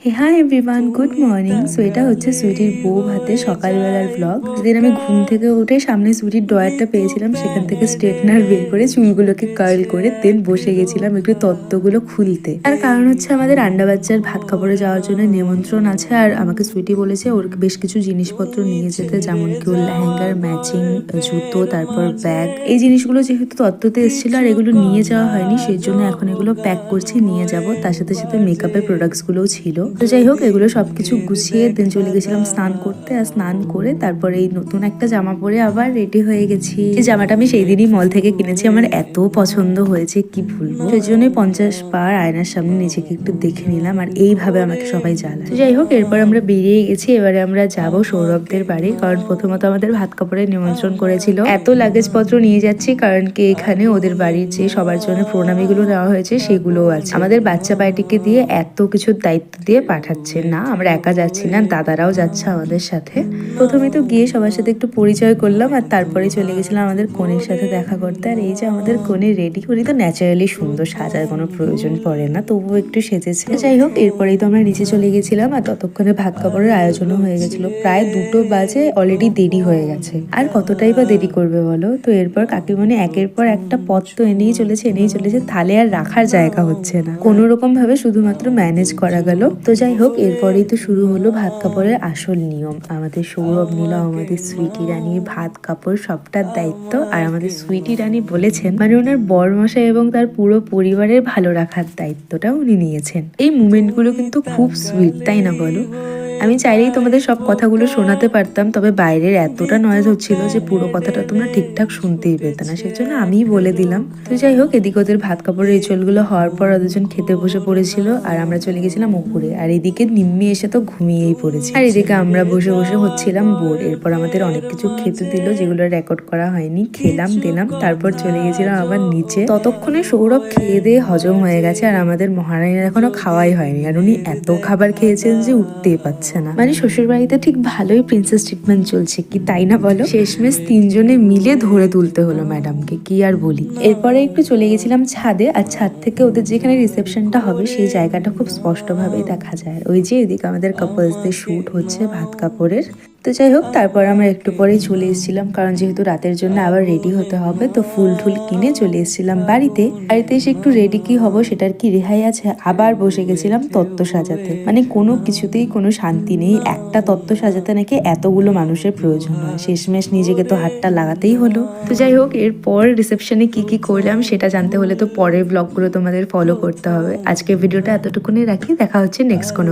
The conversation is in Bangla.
Hi everyone, good morning. So এটা হচ্ছে সুইটির বউ ভাতে সকালবেলার ব্লগ। যেদিন আমি ঘুম থেকে উঠে সামনে সুইটির ড্রয়ারটা পেয়েছিলাম, সেখান থেকে স্ট্রেটনার বের করে চুলগুলোকে কার্ল করে দেন বসে গেছিলাম একটু তত্ত্বগুলো খুলতে। তার কারণ হচ্ছে আমাদের আন্ডা বাচ্চার ভাত কাপড়ে যাওয়ার জন্য নিমন্ত্রণ আছে, আর আমাকে সুইটি বলেছে ওর বেশ কিছু জিনিসপত্র নিয়ে যেতে, যেমন কি ওর লেহেঙ্গার ম্যাচিং জুতো, তারপর ব্যাগ। এই জিনিসগুলো যেহেতু তত্ত্বতে এসেছিল আর এগুলো নিয়ে যাওয়া হয়নি, সেই জন্য এখন এগুলো প্যাক করছি, নিয়ে যাব। তার সাথে সাথে মেকআপের প্রোডাক্টস গুলোও ছিল। তো যাই হোক, এগুলো সবকিছু গুছিয়ে দেন চলে গেছিলাম স্নান করতে। আর স্নান করে তারপরে এই নতুন একটা জামা পরে আবার রেডি হয়ে গেছি। এই জামাটা আমি সেই দিনই মল থেকে কিনেছি, আমার এত পছন্দ হয়েছে কি বলবো। সেই জন্যই 50 বার আয়নার সামনে নিজেকে একটু দেখে নিলাম, আর এইভাবে আমাকে সবাই জ্বালায়। তো যাই হোক, এরপর আমরা বেরিয়ে গেছি। এবারে আমরা যাব সৌরভদের বাড়ি, কারণ প্রথমত আমাদের ভাত কাপড়ের নিমন্ত্রণ করেছিল। এত লাগেজ পত্র নিয়ে যাচ্ছি কারণ কি এখানে ওদের বাড়ির যে সবার জন্য প্রণামীগুলো নেওয়া হয়েছে সেগুলোও আছে। আমাদের বাচ্চা পার্টিকে দিয়ে এত কিছুর দায়িত্ব দিয়ে পাঠাচ্ছে না, আমরা একা যাচ্ছি না, দাদারাও যাচ্ছে আমাদের সাথে। প্রথমে তো গিয়ে সবার সাথে একটু পরিচয় করলাম, আর তারপরে চলে গেছিলাম আমাদের কনের সাথে দেখা করতে। আর এই যে আমাদের কনে রেডি, উনি তো ন্যাচারালি সুন্দর, সাজার কোনো প্রয়োজন পড়ে না, তবুও একটু সেজেছে। যাই হোক, এরপরেই তো আমরা নিচে চলে গেছিলাম, আর ততক্ষণে ভাত কাপড়ের আয়োজনও হয়ে গেছিল। প্রায় 2টো বাজে, অলরেডি দেরি হয়ে গেছে। আর কতটাই বা দেরি করবে বলো। তো এরপর কাকিমণি একের পর একটা পদ তো এনেই চলেছে, থালে আর রাখার জায়গা হচ্ছে না। কোনো রকম ভাবে শুধুমাত্র ম্যানেজ করা গেল। তো যাই হোক, এরপরেই তো শুরু হলো ভাত কাপড়ের আসল নিয়ম। আমাদের সৌরভ নিল আমাদের সুইটি রানীর ভাত কাপড় সবটার দায়িত্ব, আর আমাদের সুইটি রানী বলেছেন মানে ওনার বরমশাই এবং তার পুরো পরিবারের ভালো রাখার দায়িত্বটা উনি নিয়েছেন। এই মুমেন্টগুলো কিন্তু খুব সুইট, তাই না বলো? আমি চাইলেই তোমাদের সব কথাগুলো শোনাতে পারতাম, তবে বাইরের এতটা নয়েজ হচ্ছিল যে পুরো কথাটা তোমরা ঠিকঠাক শুনতেই পেতে না, সেই জন্য আমিই বলে দিলাম। তো যাই হোক, এদিকে ওদের ভাত কাপড়ের রিচুয়ালগুলো হওয়ার পর দুজন খেতে বসে পড়েছিল, আর আমরা চলে গেছিলাম উপরে। আর এদিকে নিম্মি এসে তো ঘুমিয়েই পড়েছে, আর এদিকে আমরা বসে বসে হচ্ছিলাম বোর। এরপর আমাদের অনেক কিছু খেতে দিল, যেগুলো রেকর্ড করা হয়নি। খেলাম দিলাম, তারপর চলে গেছিলাম আবার নিচে। ততক্ষণে সৌরভ খেয়ে দিয়ে হজম হয়ে গেছে, আর আমাদের মহারানীর এখনো খাওয়াই হয়নি, আর উনি এত খাবার খেয়েছেন যে উঠতেই পারছে না। মানে শ্বশুর বাড়িতে ঠিক ভালোই প্রিন্সেস ট্রিটমেন্ট চলছে কি, তাই না বলো? শেষমেশ 3জনে মিলে ধরে তুলতে হলো ম্যাডামকে, কি আর বলি। এরপরে একটু চলে গেছিলাম ছাদে, আর ছাদ থেকে ওদের যেখানে রিসেপশনটা হবে সেই জায়গাটা খুব স্পষ্টভাবেই দেখা যায়। ওই যে এদিকে আমাদের কাপলসদের শুট হচ্ছে ভাত কাপড়ের। তো যাই হোক, তারপর আমরা একটু পরেই চলে এসেছিলাম, কারণ যেহেতু রাতের জন্য আবার রেডি হতে হবে, তো ফুল টুল কিনে চলে এসেছিলাম বাড়িতে এসে একটু রেডি কি হব সেটার কি রেহাই আছে, আবার বসে গেছিলাম তত্ত্ব সাজাতে। মানে কোনো কিছুতেই কোনো শান্তি নেই, একটা তত্ত্ব সাজাতে নাকি এতগুলো মানুষের প্রয়োজন হয়। শেষমেশ নিজেকে তো হাতটা লাগাতেই হলো। তো যাই হোক, এরপর রিসেপশনে কি কি করলাম সেটা জানতে হলে তো পরের ব্লগগুলো তোমাদের ফলো করতে হবে। আজকের ভিডিওটা এতটুকুনি রাখি, দেখা হচ্ছে নেক্সট কোনো